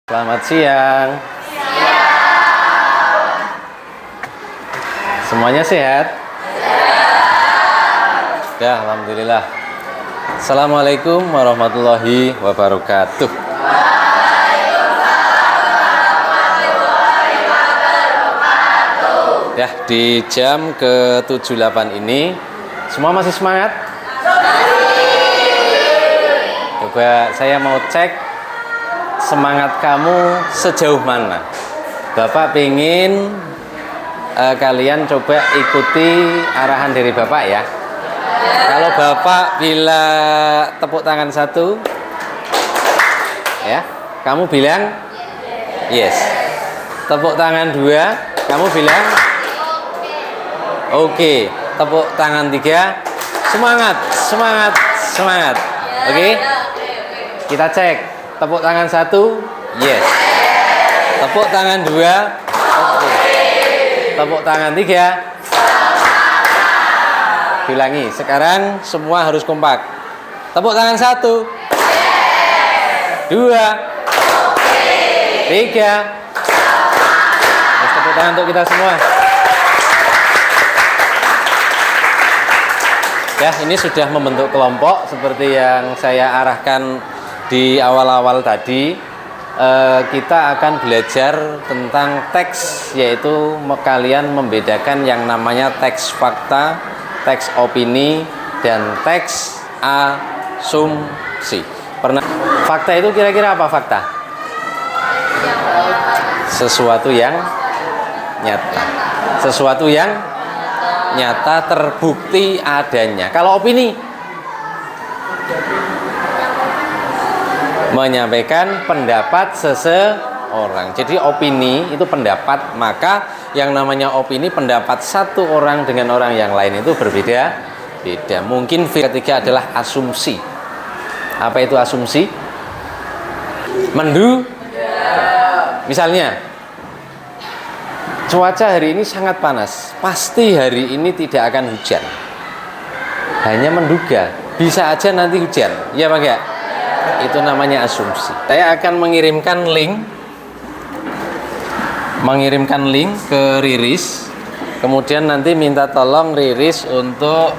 Selamat siang. Semuanya sehat? Ya, alhamdulillah. Assalamualaikum warahmatullahi wabarakatuh. Ya, di jam ke-78 ini semua masih semangat? Coba saya mau cek semangat kamu sejauh mana. Bapak pengen kalian coba ikuti arahan dari Bapak ya. Kalau Bapak bila tepuk tangan satu, ya, kamu bilang yes. Tepuk tangan dua, kamu bilang oke. Tepuk tangan tiga, semangat, semangat, semangat. Oke? Kita cek. Tepuk tangan satu, yes. Tepuk tangan dua, okay. Tepuk tangan tiga, ulangi. Sekarang semua harus kompak. Tepuk tangan satu, dua, tiga. Terus tepuk tangan untuk kita semua. Ya, ini sudah membentuk kelompok seperti yang saya arahkan di awal-awal tadi. Kita akan belajar tentang teks, yaitu kalian membedakan yang namanya teks fakta, teks opini, dan teks asumsi. Fakta itu kira-kira apa fakta? Sesuatu yang nyata. Sesuatu yang nyata terbukti adanya. Kalau opini, menyampaikan pendapat seseorang. Jadi opini itu pendapat, maka yang namanya opini pendapat satu orang dengan orang yang lain itu berbeda-beda. Mungkin ketiga adalah asumsi. Apa itu asumsi? Misalnya, cuaca hari ini sangat panas, pasti hari ini tidak akan hujan. Hanya menduga, bisa aja nanti hujan. Ya Pak ya? Itu namanya asumsi. Saya akan mengirimkan link ke Riris. Kemudian nanti minta tolong Riris untuk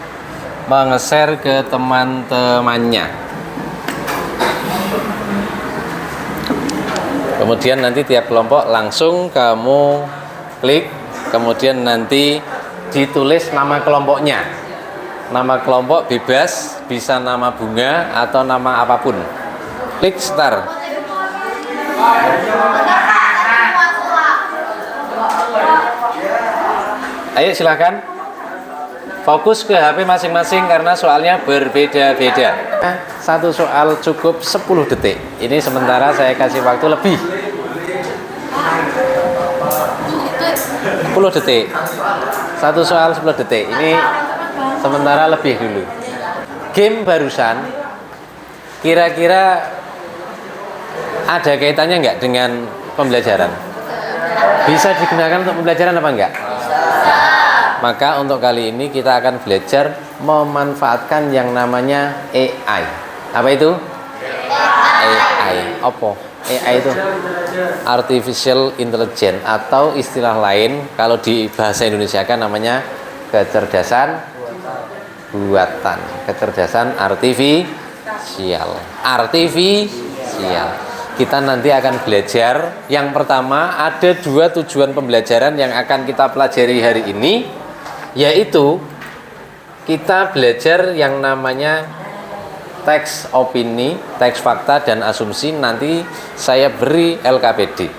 menge-share ke teman-temannya. Kemudian nanti tiap kelompok langsung kamu klik. Kemudian nanti ditulis nama kelompoknya. Nama kelompok bebas, bisa nama bunga atau nama apapun. Klik start. Ayo silakan. Fokus ke HP masing-masing karena soalnya berbeda-beda. Satu soal cukup 10 detik. Ini sementara saya kasih waktu lebih. 10 detik. Satu soal 10 detik. Ini sementara lebih dulu. Game barusan kira-kira ada kaitannya nggak dengan pembelajaran? Bisa digunakan untuk pembelajaran apa enggak? Maka untuk kali ini kita akan belajar memanfaatkan yang namanya AI. Apa itu? AI. Apa? AI itu Artificial Intelligence, atau istilah lain kalau di bahasa Indonesia kan namanya kecerdasan buatan, kecerdasan artifisial. Kita nanti akan belajar. Yang pertama, ada dua tujuan pembelajaran yang akan kita pelajari hari ini, yaitu kita belajar yang namanya teks opini, teks fakta, dan asumsi. Nanti saya beri LKPD.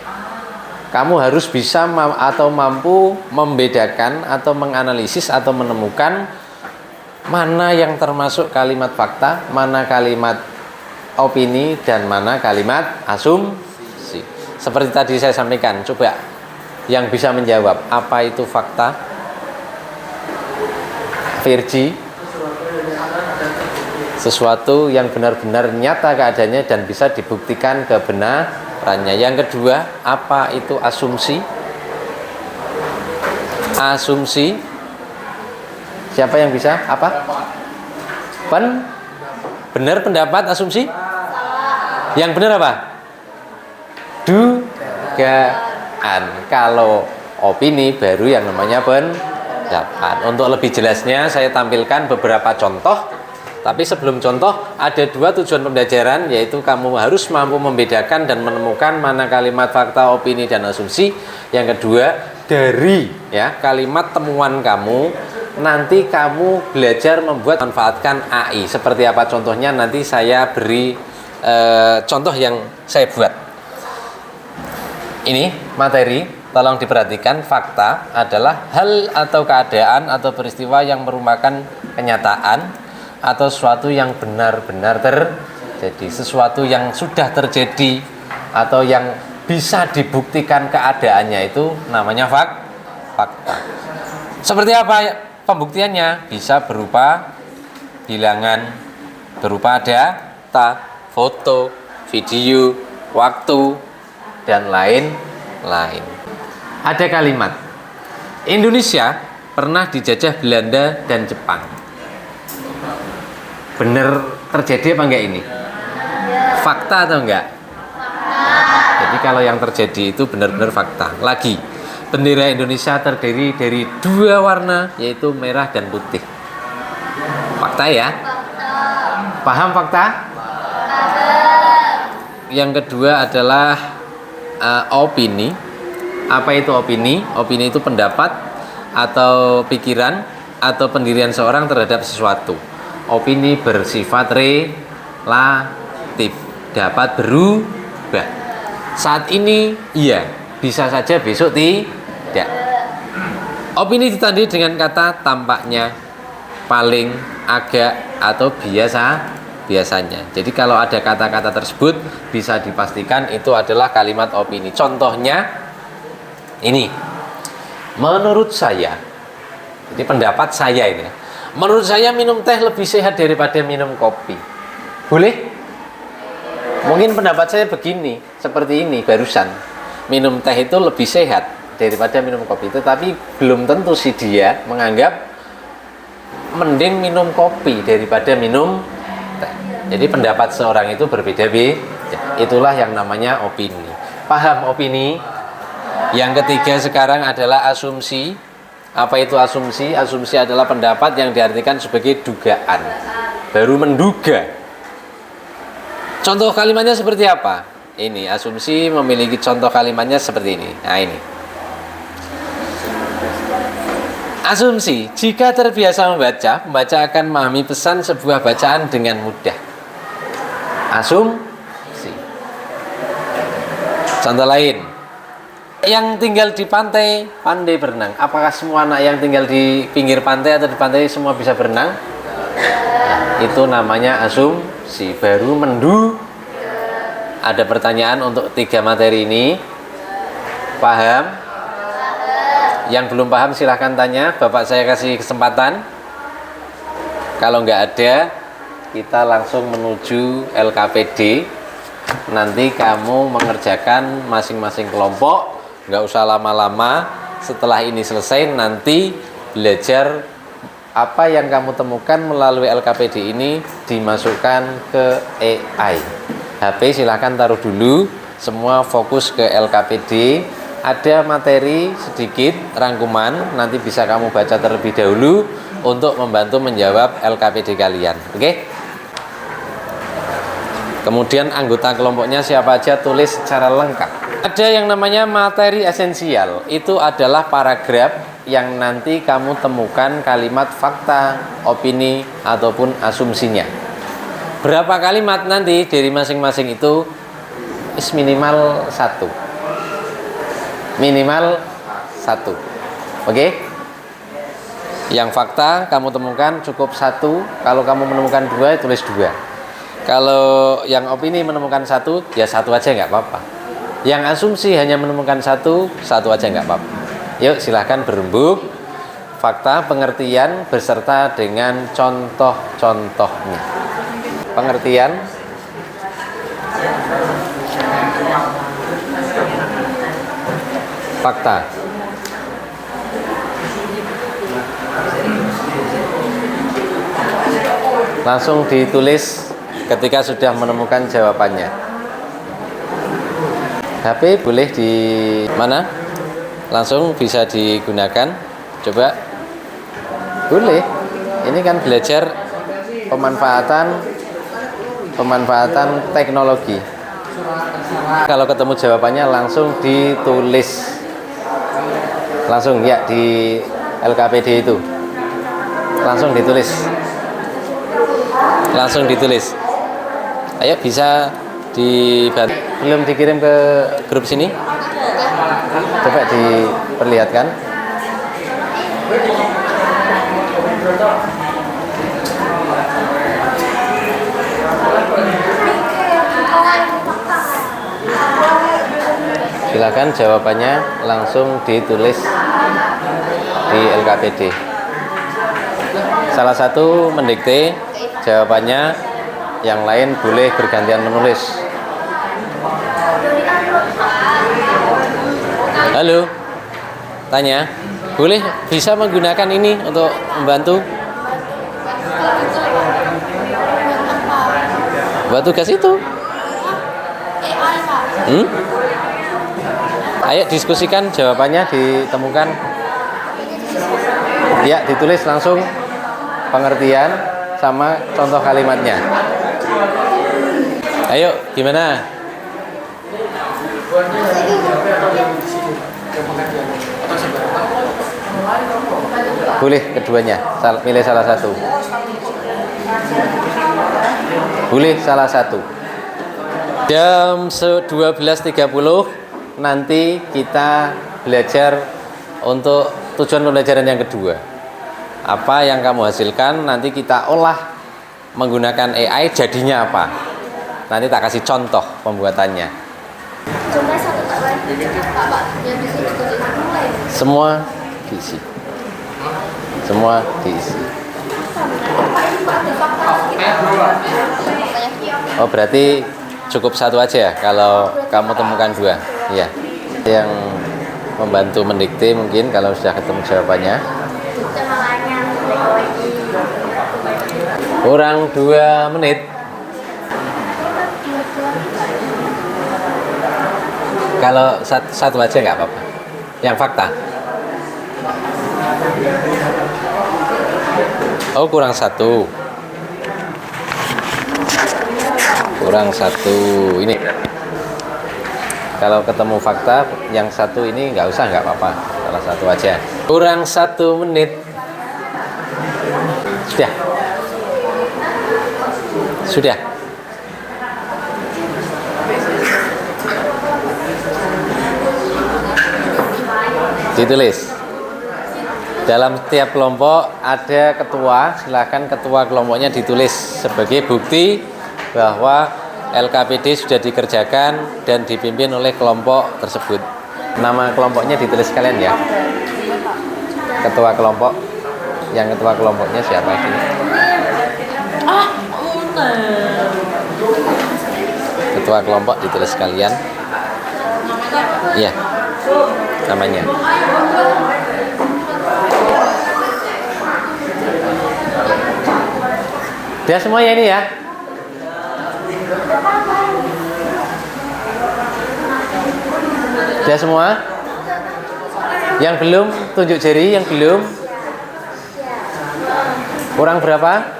Kamu harus bisa atau mampu membedakan atau menganalisis atau menemukan mana yang termasuk kalimat fakta, mana kalimat opini, dan mana kalimat asumsi. Seperti tadi saya sampaikan, coba yang bisa menjawab apa itu fakta. Virgi, sesuatu yang benar-benar nyata keadaannya dan bisa dibuktikan kebenarannya. Yang kedua, apa itu asumsi? Asumsi, siapa yang bisa? Apa? Benar pendapat asumsi? Yang benar apa? keadaan. Kalau opini baru yang namanya pendapat. Untuk lebih jelasnya saya tampilkan beberapa contoh. Tapi sebelum contoh, ada dua tujuan pembelajaran, yaitu kamu harus mampu membedakan dan menemukan mana kalimat fakta, opini, dan asumsi. Yang kedua, dari kalimat temuan kamu, nanti kamu belajar membuat manfaatkan AI. Seperti apa contohnya, nanti saya beri contoh yang saya buat. Ini materi, tolong diperhatikan. Fakta adalah hal atau keadaan atau peristiwa yang merupakan kenyataan atau sesuatu yang benar-benar terjadi, sesuatu yang sudah terjadi atau yang bisa dibuktikan keadaannya, itu namanya fakta. Seperti apa pembuktiannya? Bisa berupa bilangan, berupa data, foto, video, waktu, dan lain-lain. Ada kalimat, Indonesia pernah dijajah Belanda dan Jepang. Benar terjadi apa enggak ini? Fakta atau enggak? Jadi kalau yang terjadi itu benar-benar fakta. Lagi, bendera Indonesia terdiri dari dua warna, yaitu merah dan putih. Fakta ya? Paham fakta? Yang kedua adalah opini. Apa itu opini? Opini itu pendapat atau pikiran atau pendirian seorang terhadap sesuatu. Opini bersifat relatif, dapat berubah. Saat ini iya, bisa saja besok tidak. Opini ditandai dengan kata tampaknya, paling, agak, atau biasanya. Jadi kalau ada kata-kata tersebut bisa dipastikan itu adalah kalimat opini. Contohnya ini, menurut saya. Jadi pendapat saya ini. Menurut saya minum teh lebih sehat daripada minum kopi. Boleh? Mungkin pendapat saya begini, seperti ini barusan. Minum teh itu lebih sehat daripada minum kopi. Tetapi belum tentu si dia menganggap mending minum kopi daripada minum teh. Jadi pendapat seorang itu berbeda-beda. Itulah yang namanya opini. Paham opini? Yang ketiga sekarang adalah asumsi. Apa itu asumsi? Asumsi adalah pendapat yang diartikan sebagai dugaan. Baru menduga. Contoh kalimatnya seperti apa? Ini, asumsi memiliki contoh kalimatnya seperti ini. Nah ini. Asumsi, jika terbiasa membaca, pembaca akan memahami pesan sebuah bacaan dengan mudah. Asumsi. Contoh lain. Yang tinggal di pantai pandai berenang. Apakah semua anak yang tinggal di pinggir pantai atau di pantai semua bisa berenang? Nah, itu namanya asumsi. Baru Ada pertanyaan untuk 3 materi ini. Paham? Yang belum paham silahkan tanya. Bapak saya kasih kesempatan. Kalau nggak ada, kita langsung menuju LKPD. Nanti kamu mengerjakan masing-masing kelompok. Nggak usah lama-lama. Setelah ini selesai, nanti belajar apa yang kamu temukan melalui LKPD ini dimasukkan ke AI. HP silahkan taruh dulu. Semua fokus ke LKPD. Ada materi sedikit rangkuman, nanti bisa kamu baca terlebih dahulu untuk membantu menjawab LKPD kalian. Oke? Kemudian anggota kelompoknya siapa aja tulis secara lengkap. Ada yang namanya materi esensial. Itu adalah paragraf yang nanti kamu temukan kalimat fakta, opini, ataupun asumsinya. Berapa kalimat nanti dari masing-masing itu? Minimal 1. Minimal 1. Oke? Yang fakta kamu temukan cukup 1. Kalau kamu menemukan 2, tulis 2. Kalau yang opini menemukan 1, ya 1 aja nggak apa-apa. Yang asumsi hanya menemukan 1 aja nggak apa-apa. Yuk silahkan berembuk. Fakta, pengertian beserta dengan contoh-contohnya. Pengertian. Fakta. Langsung ditulis ketika sudah menemukan jawabannya. HP boleh di mana? Langsung bisa digunakan. Coba. Boleh. Ini kan belajar pemanfaatan teknologi. Kalau ketemu jawabannya langsung ditulis. Langsung ya di LKPD itu. Langsung ditulis. Langsung ditulis. Ayo bisa dibantu. Belum dikirim ke grup sini? Coba diperlihatkan. Silakan jawabannya langsung ditulis di LKPD. Salah satu mendikte jawabannya, yang lain boleh bergantian menulis. Halo, tanya, boleh bisa menggunakan ini untuk membantu? Buat tugas itu. Ayo diskusikan jawabannya, ditemukan. Ya, ditulis langsung pengertian sama contoh kalimatnya. Ayo, gimana? Boleh keduanya, pilih salah satu. Boleh salah satu. Jam 12.30 nanti kita belajar untuk tujuan pembelajaran yang kedua. Apa yang kamu hasilkan nanti kita olah menggunakan AI, jadinya apa? Nanti tak kasih contoh pembuatannya. Semua diisi. Semua diisi. Oh, berarti cukup satu aja ya kalau kamu temukan dua. Iya. Yang membantu mendikte mungkin kalau sudah ketemu jawabannya. Kurang 2 menit. Kalau satu aja nggak apa-apa. Yang fakta. Oh, kurang 1. Kurang 1 ini. Kalau ketemu fakta yang 1 ini nggak usah, nggak apa-apa. Salah satu aja. Kurang 1 menit. Sudah. Sudah. Ditulis. Dalam setiap kelompok ada ketua, silakan ketua kelompoknya ditulis sebagai bukti bahwa LKPD sudah dikerjakan dan dipimpin oleh kelompok tersebut. Nama kelompoknya ditulis sekalian ya. Ketua kelompok. Yang ketua kelompoknya siapa sih? Ketua kelompok ditulis sekalian. Iya. Namanya. Dia semuanya ini ya. Sudah semua? Yang belum, tunjuk jari. Yang belum. Kurang berapa?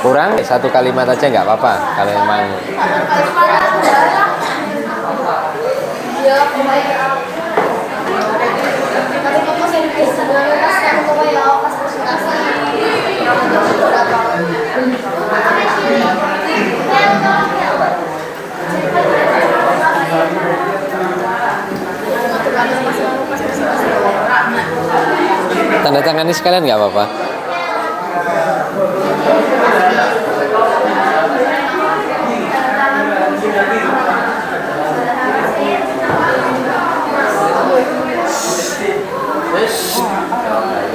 Kurang 1 kalimat aja nggak apa-apa. Kalau memang tanda tangani sekalian nggak apa-apa.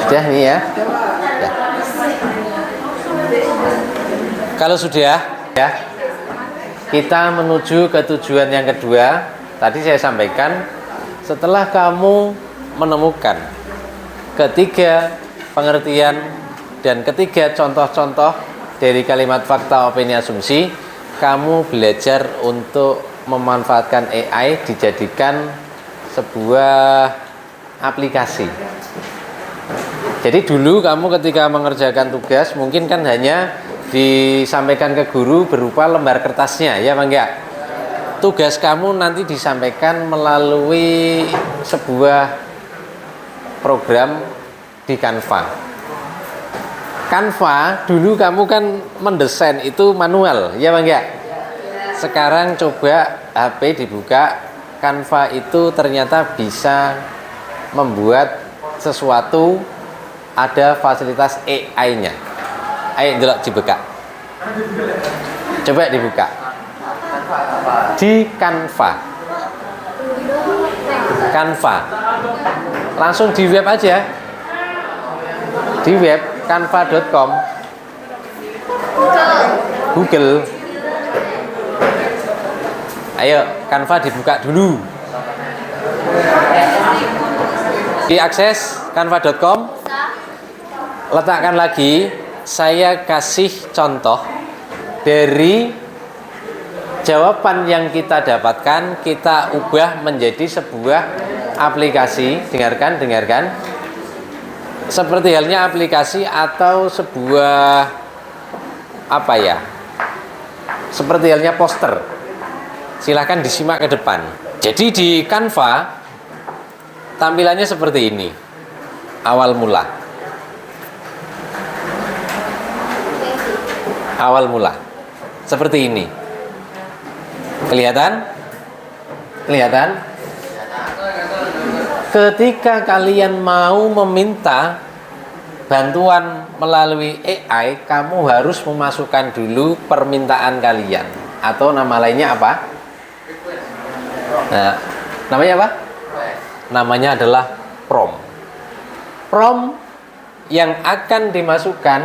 Sudah nih ya. Ya. Kalau sudah ya, kita menuju ke tujuan yang kedua. Tadi saya sampaikan, setelah kamu menemukan ketiga pengertian dan ketiga contoh-contoh dari kalimat fakta, opini, asumsi, kamu belajar untuk memanfaatkan AI dijadikan sebuah aplikasi. Jadi dulu kamu ketika mengerjakan tugas mungkin kan hanya disampaikan ke guru berupa lembar kertasnya, ya Bang ya. Tugas kamu nanti disampaikan melalui sebuah program di Canva. Canva dulu kamu kan mendesain itu manual, ya Bang ya. Sekarang coba HP dibuka, Canva itu ternyata bisa membuat sesuatu, ada fasilitas AI-nya. Ayo delok dibuka. Coba dibuka. Di Canva. Canva. Langsung di web aja. Di web canva.com. Google. Ayo, Canva dibuka dulu. Diakses canva.com. Letakkan lagi, saya kasih contoh dari jawaban yang kita dapatkan, kita ubah menjadi sebuah aplikasi. Dengarkan. Seperti halnya aplikasi atau sebuah apa ya? Seperti halnya poster. Silahkan disimak ke depan. Jadi di Canva tampilannya seperti ini. Awal mula seperti ini. Kelihatan? Ketika kalian mau meminta bantuan melalui AI, kamu harus memasukkan dulu permintaan kalian, atau nama lainnya apa? Nah, namanya apa? Namanya adalah prompt. Prompt yang akan dimasukkan,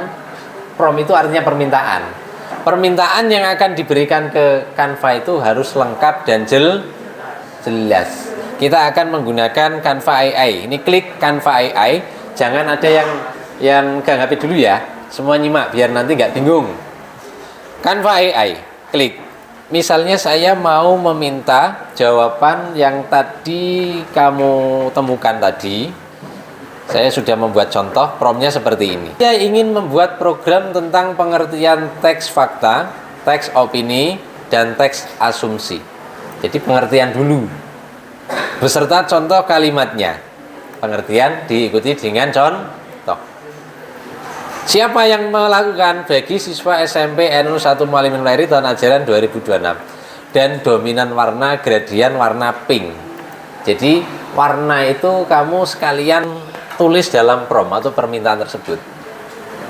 prompt itu artinya permintaan. Permintaan yang akan diberikan ke Canva itu harus lengkap dan jelas. Kita akan menggunakan Canva AI. Ini klik Canva AI. Jangan ada yang gak HP dulu ya. Semua nyimak biar nanti nggak bingung. Canva AI, klik. Misalnya saya mau meminta jawaban yang tadi kamu temukan tadi. Saya sudah membuat contoh, promptnya seperti ini. Saya ingin membuat program tentang pengertian teks fakta, teks opini, dan teks asumsi. Jadi pengertian dulu, beserta contoh kalimatnya. Pengertian diikuti dengan contoh. Siapa yang melakukan? Bagi siswa SMP NU 1 Muallimin Lahiri tahun ajaran 2026. Dan dominan warna gradient warna pink. Jadi warna itu kamu sekalian tulis dalam prompt atau permintaan tersebut,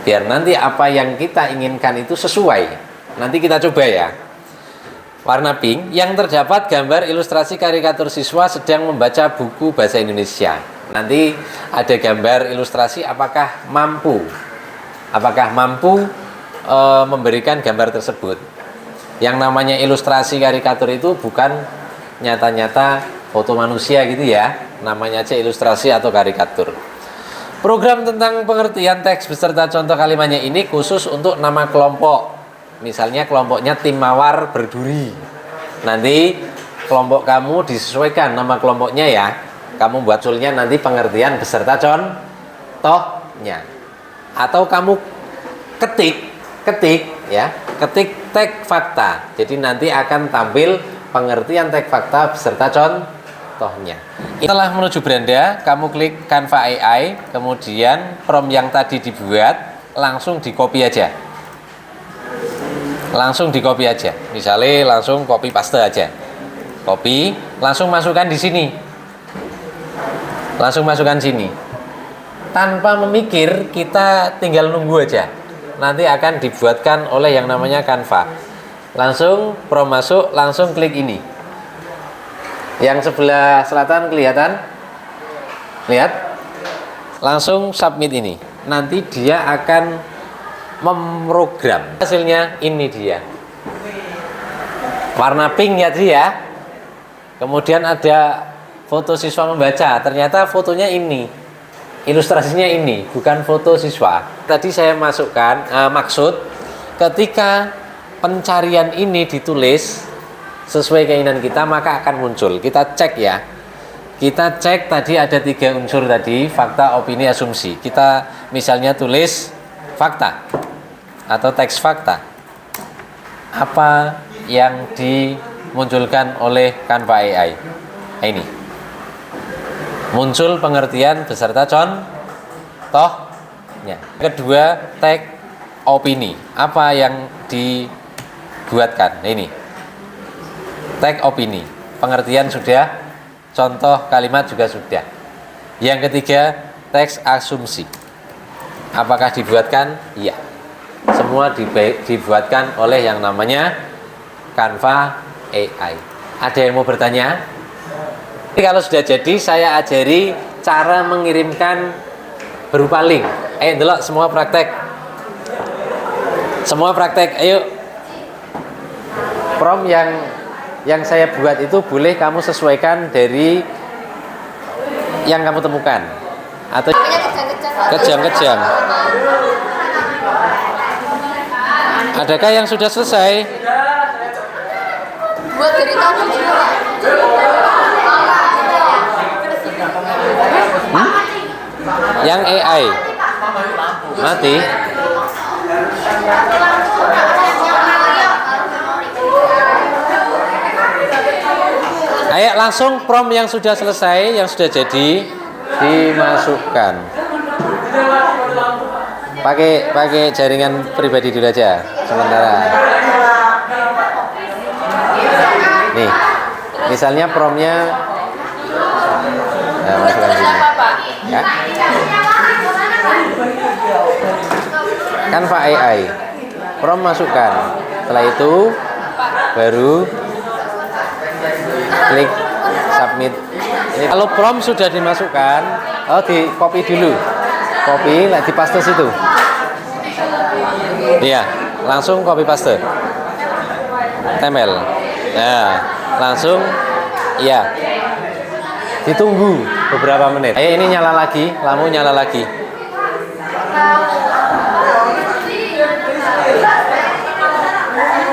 biar nanti apa yang kita inginkan itu sesuai. Nanti kita coba ya. Warna pink yang terdapat gambar ilustrasi karikatur siswa sedang membaca buku bahasa Indonesia. Nanti ada gambar ilustrasi, apakah mampu memberikan gambar tersebut. Yang namanya ilustrasi karikatur itu bukan nyata-nyata foto manusia gitu ya, namanya aja ilustrasi atau karikatur. Program tentang pengertian teks beserta contoh kalimatnya ini khusus untuk nama kelompok. Misalnya kelompoknya tim mawar berduri. Nanti kelompok kamu disesuaikan nama kelompoknya ya. Kamu buat sulnya nanti pengertian beserta contohnya. Atau kamu ketik teks fakta. Jadi nanti akan tampil pengertian teks fakta beserta contohnya. Setelah menuju beranda, kamu klik Canva AI, kemudian prompt yang tadi dibuat langsung di copy aja. Misalnya langsung copy paste aja. Copy, langsung masukkan di sini. Tanpa memikir, kita tinggal nunggu aja. Nanti akan dibuatkan oleh yang namanya Canva. Langsung prompt masuk, langsung klik ini. Yang sebelah selatan kelihatan? Lihat. Langsung submit ini. Nanti dia akan memprogram. Hasilnya ini dia. Warna pink ya dia. Kemudian ada foto siswa membaca. Ternyata fotonya ini. Ilustrasinya ini, bukan foto siswa. Tadi saya masukkan maksud ketika pencarian ini ditulis sesuai keinginan kita, maka akan muncul. Kita cek ya. Kita cek tadi ada 3 unsur tadi, fakta, opini, asumsi. Kita misalnya tulis fakta atau teks fakta. Apa yang dimunculkan oleh Canva AI? Ini. Muncul pengertian beserta contohnya. Kedua, teks opini. Apa yang dibuatkan? Ini. Teks opini. Pengertian sudah, contoh kalimat juga sudah. Yang ketiga, teks asumsi. Apakah dibuatkan? Iya. Semua dibuatkan oleh yang namanya Canva AI. Ada yang mau bertanya? Jadi kalau sudah jadi, saya ajari cara mengirimkan berupa link. Ayo delok semua praktek. Semua praktek. Ayo. Prompt yang saya buat itu boleh kamu sesuaikan dari yang kamu temukan atau kejang-kejang. Adakah yang sudah selesai? Buat dari tadi juga. Yang AI mati. Ayo langsung prompt yang sudah selesai, yang sudah jadi dimasukkan. Pakai jaringan pribadi dulu aja sementara. Nih, misalnya promptnya masukkan sini. Ya. Canva AI. Prompt masukkan. Setelah itu baru klik submit. Ini kalau prompt sudah dimasukkan, di copy dulu. Copy, di paste situ. Iya, langsung copy paste. Tempel. Nah, langsung iya. Ditunggu beberapa menit. Ini nyala lagi, lampu nyala lagi.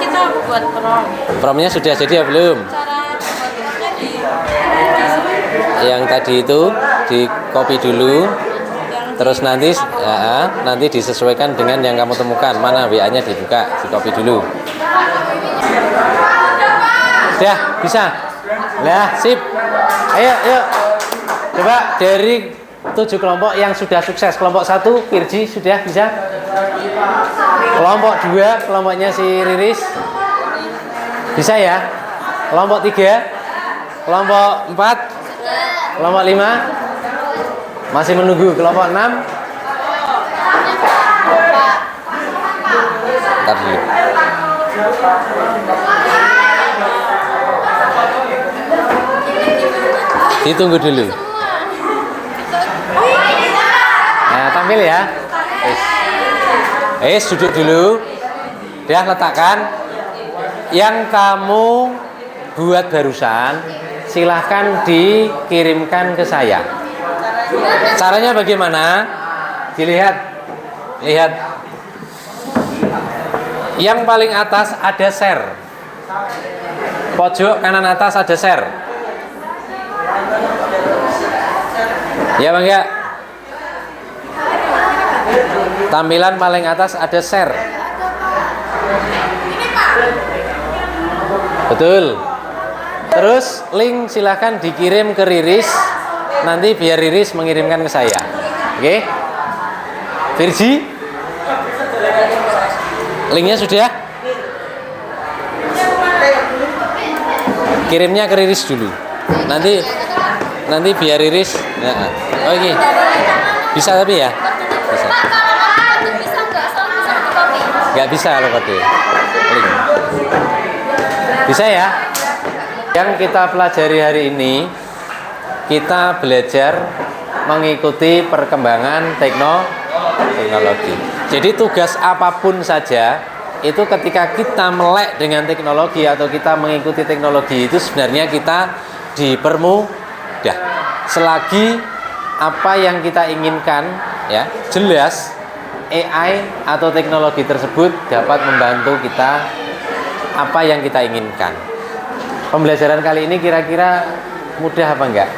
Kita buat prompt. Promptnya sudah jadi ya belum? Cara buatnya Yang tadi itu di copy dulu. Terus nanti disesuaikan dengan yang kamu temukan. Mana WA-nya dibuka, di copy dulu. Sudah, bisa. Lah, sip. Ayo. Coba dari 7 kelompok yang sudah sukses. Kelompok 1, Virgi sudah bisa. Kelompok 2, kelompoknya si Riris. Bisa ya? Kelompok 3, kelompok 4, kelompok 5. Masih menunggu. Kelompok 6. Bentar dulu. Ditunggu dulu. Nah, tampil ya. Duduk dulu. Dia letakkan. Yang kamu buat barusan, silahkan dikirimkan ke saya. Caranya bagaimana? Dilihat. Lihat. Yang paling atas ada share. Pojok kanan atas ada share. Ya Bang ya. Tampilan paling atas ada share. Betul. Terus link silahkan dikirim ke Riris. Nanti biar Riris mengirimkan ke saya. Oke? Virgi? Linknya sudah? Kirimnya ke Riris dulu. Nanti biar Riris. Oke. Bisa tapi ya? Bisa. Nggak bisa kalau kode. Link. Bisa ya? Yang kita pelajari hari ini, kita belajar mengikuti perkembangan teknologi. Jadi tugas apapun saja itu ketika kita melek dengan teknologi atau kita mengikuti teknologi itu sebenarnya kita dipermudah. Selagi apa yang kita inginkan ya jelas, AI atau teknologi tersebut dapat membantu kita apa yang kita inginkan. Pembelajaran kali ini kira-kira mudah apa enggak?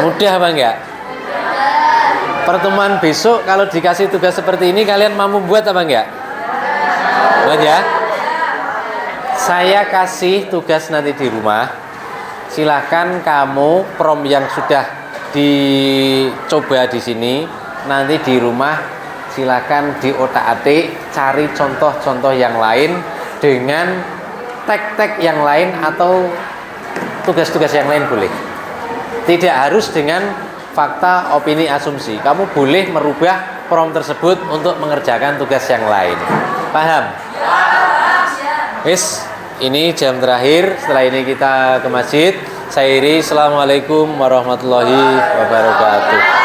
Mudah apa enggak? Pertemuan besok kalau dikasih tugas seperti ini kalian mampu buat apa enggak? Buat ya? Saya kasih tugas nanti di rumah. Silahkan kamu prom yang sudah dicoba di sini, nanti di rumah silahkan diotak-atik, cari contoh-contoh yang lain dengan tag-tag yang lain atau tugas-tugas yang lain boleh. Tidak harus dengan fakta, opini, asumsi. Kamu boleh merubah prom tersebut untuk mengerjakan tugas yang lain. Paham? Wis, ini jam terakhir. Setelah ini kita ke masjid. Saya Iri, assalamualaikum warahmatullahi wabarakatuh.